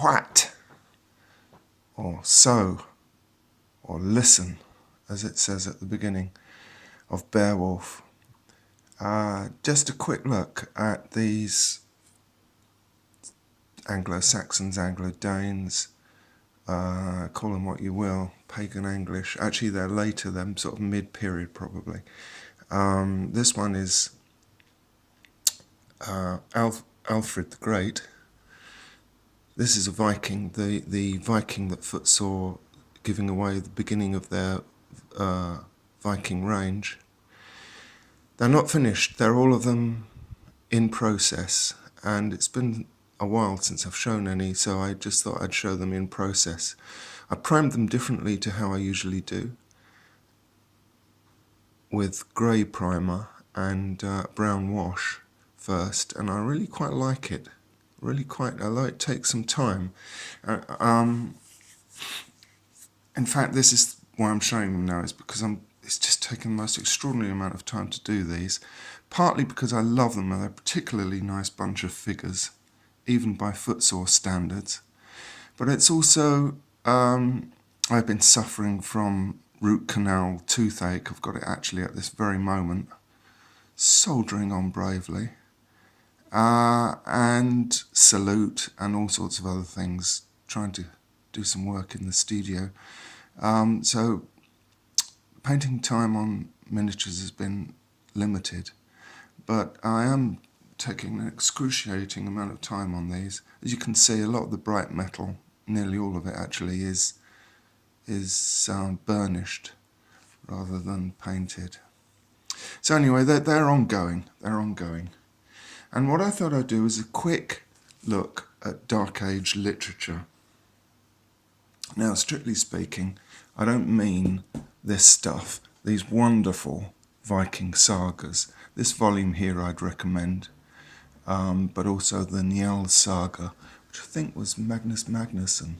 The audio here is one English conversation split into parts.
what, or so, or listen, as it says at the beginning of Beowulf. Just a quick look at these Anglo-Saxons, Anglo-Danes, call them what you will, pagan English. Actually, they're later, they're sort of mid-period probably. This one is Alfred the Great. This is a Viking, the Viking that footsaw giving away the beginning of their Viking range. They're not finished, they're all of them in process, and it's been a while since I've shown any, so I just thought I'd show them in process. I primed them differently to how I usually do, with grey primer and brown wash first, and I really quite like it. Although it takes some time. In fact, this is why I'm showing them now, is because it's just taken the most extraordinary amount of time to do these, partly because I love them and they're a particularly nice bunch of figures, even by footsore standards. But it's also, I've been suffering from root canal toothache. I've got it actually at this very moment, soldiering on bravely. And salute and all sorts of other things, trying to do some work in the studio. So painting time on miniatures has been limited, but I am taking an excruciating amount of time on these. As you can see, a lot of the bright metal, nearly all of it actually, is burnished rather than painted. So anyway, they're ongoing. And what I thought I'd do is a quick look at Dark Age literature. Now, strictly speaking, I don't mean this stuff, these wonderful Viking sagas. This volume here I'd recommend, but also the Njál saga, which I think was Magnus Magnusson,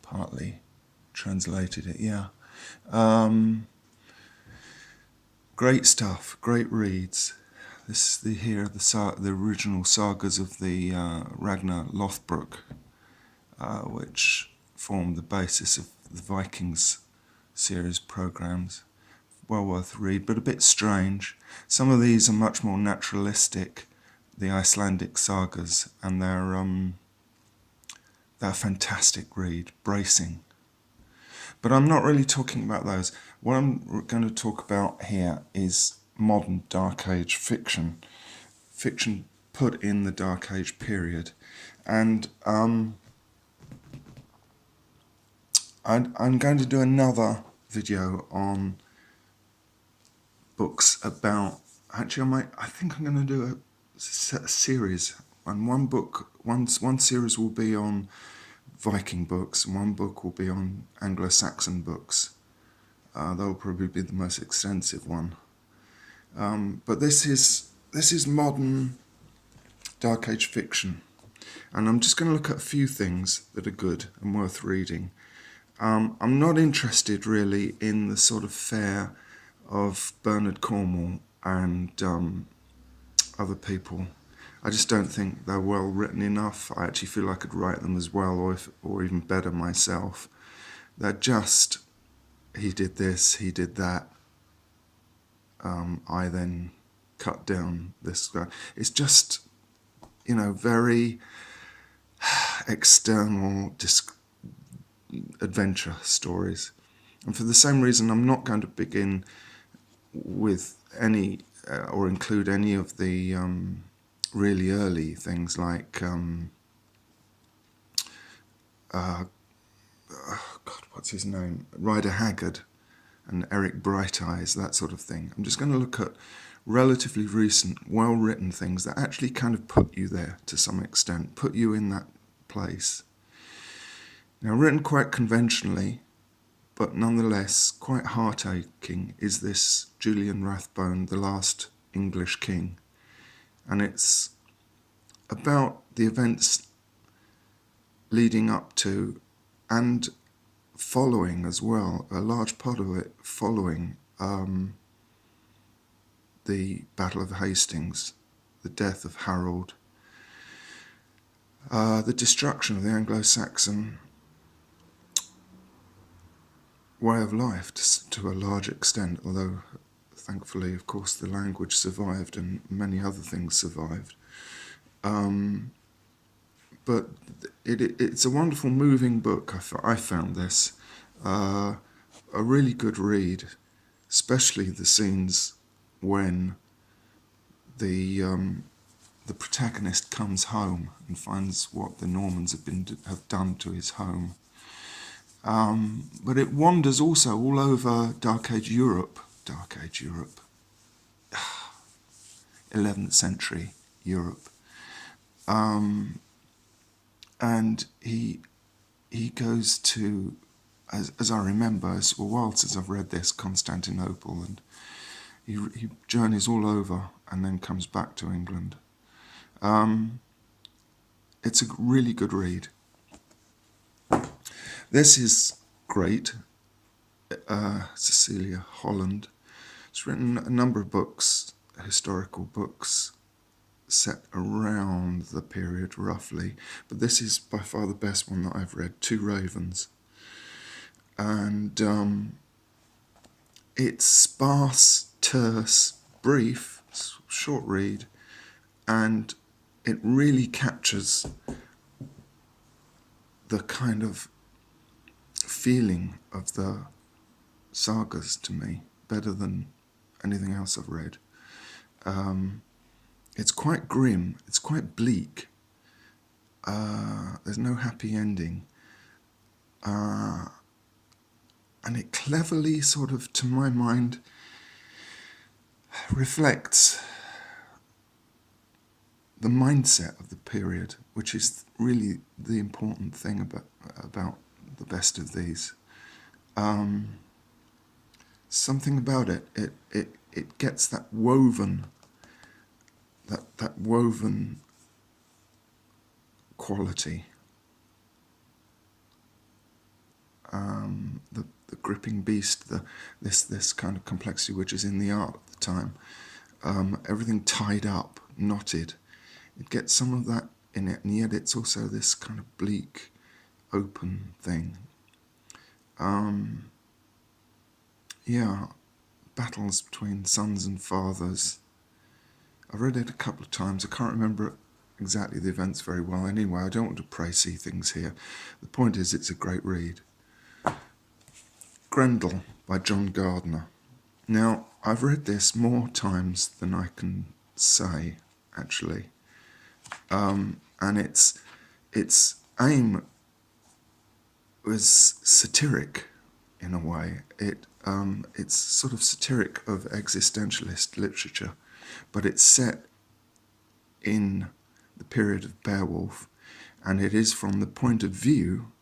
partly translated it, yeah. Great stuff, great reads. This is the original sagas of the Ragnar Lothbrok, which formed the basis of the Vikings series programs. Well worth a read, but a bit strange. Some of these are much more naturalistic, the Icelandic sagas, and they're a fantastic read, bracing. But I'm not really talking about those. What I'm going to talk about here is modern Dark Age fiction put in the Dark Age period. And I'm going to do another video on books about, actually I think I'm going to do a series, and one series will be on Viking books, and one book will be on Anglo-Saxon books. That'll probably be the most extensive one. But this is modern Dark Age fiction, and I'm just going to look at a few things that are good and worth reading. I'm not interested really in the sort of fare of Bernard Cornwell and other people. I just don't think they're well written enough. I actually feel I could write them as well, or even better myself. They're just, he did this, he did that. I then cut down this guy. It's just, very external adventure stories. And for the same reason, I'm not going to begin with any or include any of the really early things like what's his name? Rider Haggard and Eric Brighteyes, that sort of thing. I'm just going to look at relatively recent, well-written things that actually kind of put you there to some extent, put you in that place. Now, written quite conventionally, but nonetheless quite heart-aching, is this Julian Rathbone, The Last English King. And it's about the events leading up to and following as well, a large part of it following the Battle of Hastings, the death of Harold. the destruction of the Anglo-Saxon way of life to a large extent, although thankfully, of course, the language survived and many other things survived. But it's a wonderful, moving book. I found this a really good read, especially the scenes when the protagonist comes home and finds what the Normans have done to his home. But it wanders also all over Dark Age Europe, 11th century Europe. And he goes to, as I remember, it's a while since I've read this, Constantinople, and he journeys all over and then comes back to England. It's a really good read. This is great. Cecilia Holland. She's written a number of books, historical books, set around the period roughly, but this is by far the best one that I've read, Two Ravens. And it's sparse, terse, brief, short read, and it really captures the kind of feeling of the sagas to me better than anything else I've read. It's quite grim, it's quite bleak. There's no happy ending. And it cleverly, sort of, to my mind, reflects the mindset of the period, which is really the important thing about the best of these. Something about it gets that woven quality, the gripping beast, this kind of complexity which is in the art at the time, everything tied up, knotted. It gets some of that in it, and yet it's also this kind of bleak, open thing. Battles between sons and fathers. I've read it a couple of times. I can't remember exactly the events very well anyway. I don't want to précis things here. The point is, it's a great read. Grendel by John Gardner. Now, I've read this more times than I can say, actually. And its aim was satiric in a way. It's sort of satiric of existentialist literature, but it's set in the period of Beowulf, and it is from the point of view,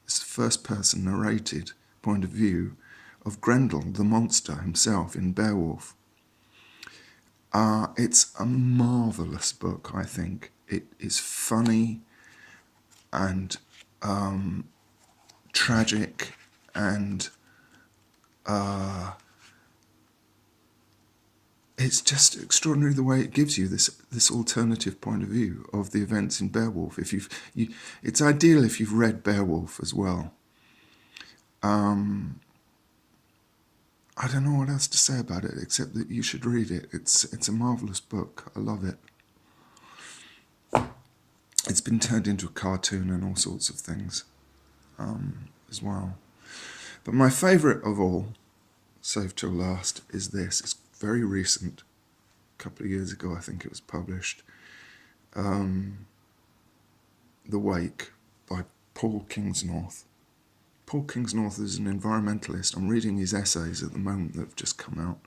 it's the first person narrated point of view, of Grendel, the monster himself in Beowulf. It's a marvellous book, I think. It is funny and tragic, and it's just extraordinary the way it gives you this alternative point of view of the events in Beowulf. It's ideal if you've read Beowulf as well. I don't know what else to say about it except that you should read it. It's a marvellous book. I love it. It's been turned into a cartoon and all sorts of things as well. But my favourite of all, save till last, is this. It's very recent. A couple of years ago, I think it was published. The Wake by Paul Kingsnorth. Paul Kingsnorth is an environmentalist. I'm reading his essays at the moment that have just come out.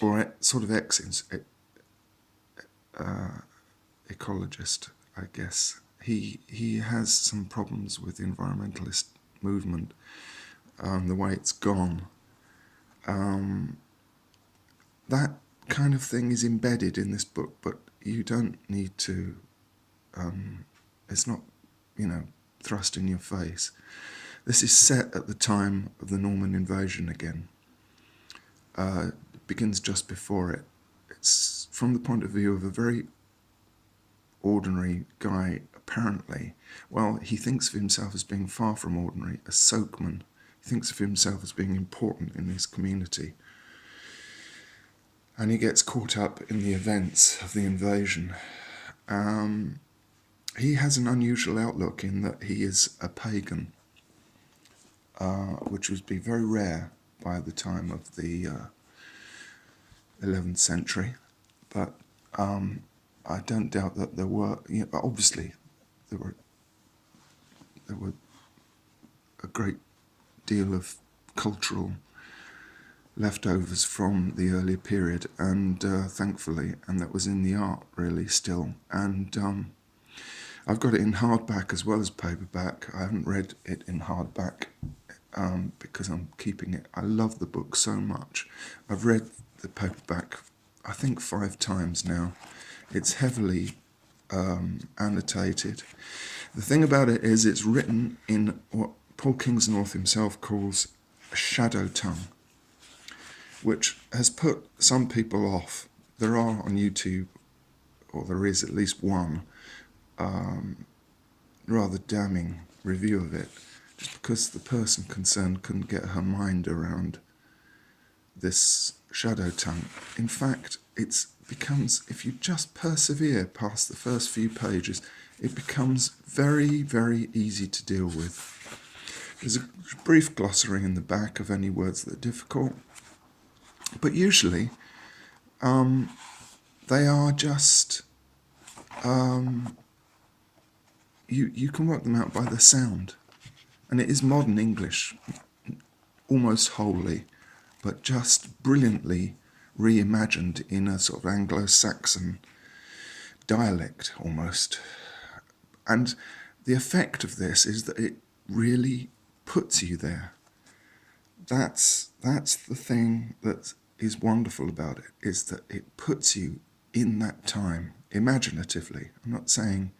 Or sort of ecologist, I guess. He has some problems with the environmentalist movement, the way it's gone. That kind of thing is embedded in this book, but you don't need to, it's not, thrust in your face. This is set at the time of the Norman invasion again. It begins just before it. It's from the point of view of a very ordinary guy, apparently. Well, he thinks of himself as being far from ordinary, a soakman. He thinks of himself as being important in his community. And he gets caught up in the events of the invasion. He has an unusual outlook in that he is a pagan, which would be very rare by the time of the 11th century. But I don't doubt that there were, obviously, there were a great deal of cultural leftovers from the earlier period, and thankfully, and that was in the art really still. And I've got it in hardback as well as paperback. I haven't read it in hardback because I'm keeping it. I love the book so much. I've read the paperback, I think 5 times now. It's heavily annotated. The thing about it is it's written in what Paul Kingsnorth himself calls a shadow tongue, which has put some people off. There are on YouTube, or there is at least one, rather damning review of it, just because the person concerned couldn't get her mind around this shadow tongue. In fact, it becomes, if you just persevere past the first few pages, it becomes very, very easy to deal with. There's a brief glossary in the back of any words that are difficult, but usually they are just, you can work them out by the sound. And it is modern English, almost wholly, but just brilliantly reimagined in a sort of anglo-saxon dialect almost. And the effect of this is that it really puts you there. That's the thing that is wonderful about it, is that it puts you in that time imaginatively. I'm not saying,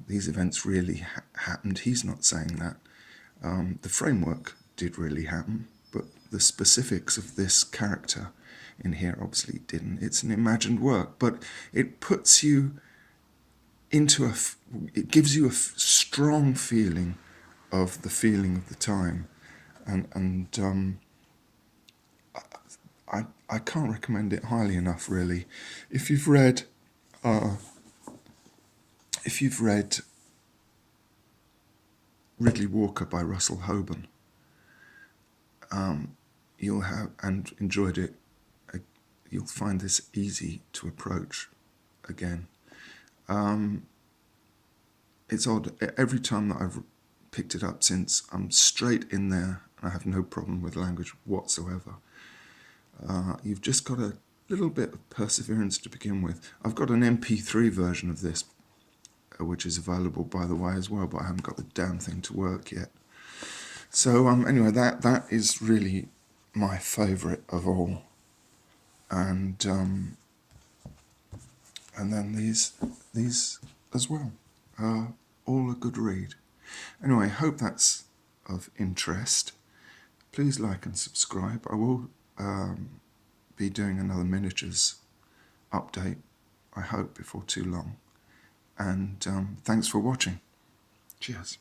these events really happened. He's not saying that. The framework did really happen, but the specifics of this character in here obviously didn't. It's an imagined work, but it puts you into it gives you a strong feeling of the time, and I can't recommend it highly enough, really. If you've read Ridley Walker by Russell Hoban, you'll have, and enjoyed it, you'll find this easy to approach again. It's odd, every time that I've picked it up since, I'm straight in there, and I have no problem with language whatsoever. You've just got a little bit of perseverance to begin with. I've got an MP3 version of this, which is available, by the way, as well, but I haven't got the damn thing to work yet. So anyway, that is really my favourite of all, and then these as well, all a good read. Anyway, I hope that's of interest. Please like and subscribe. I will be doing another miniatures update, I hope, before too long. And thanks for watching. Cheers.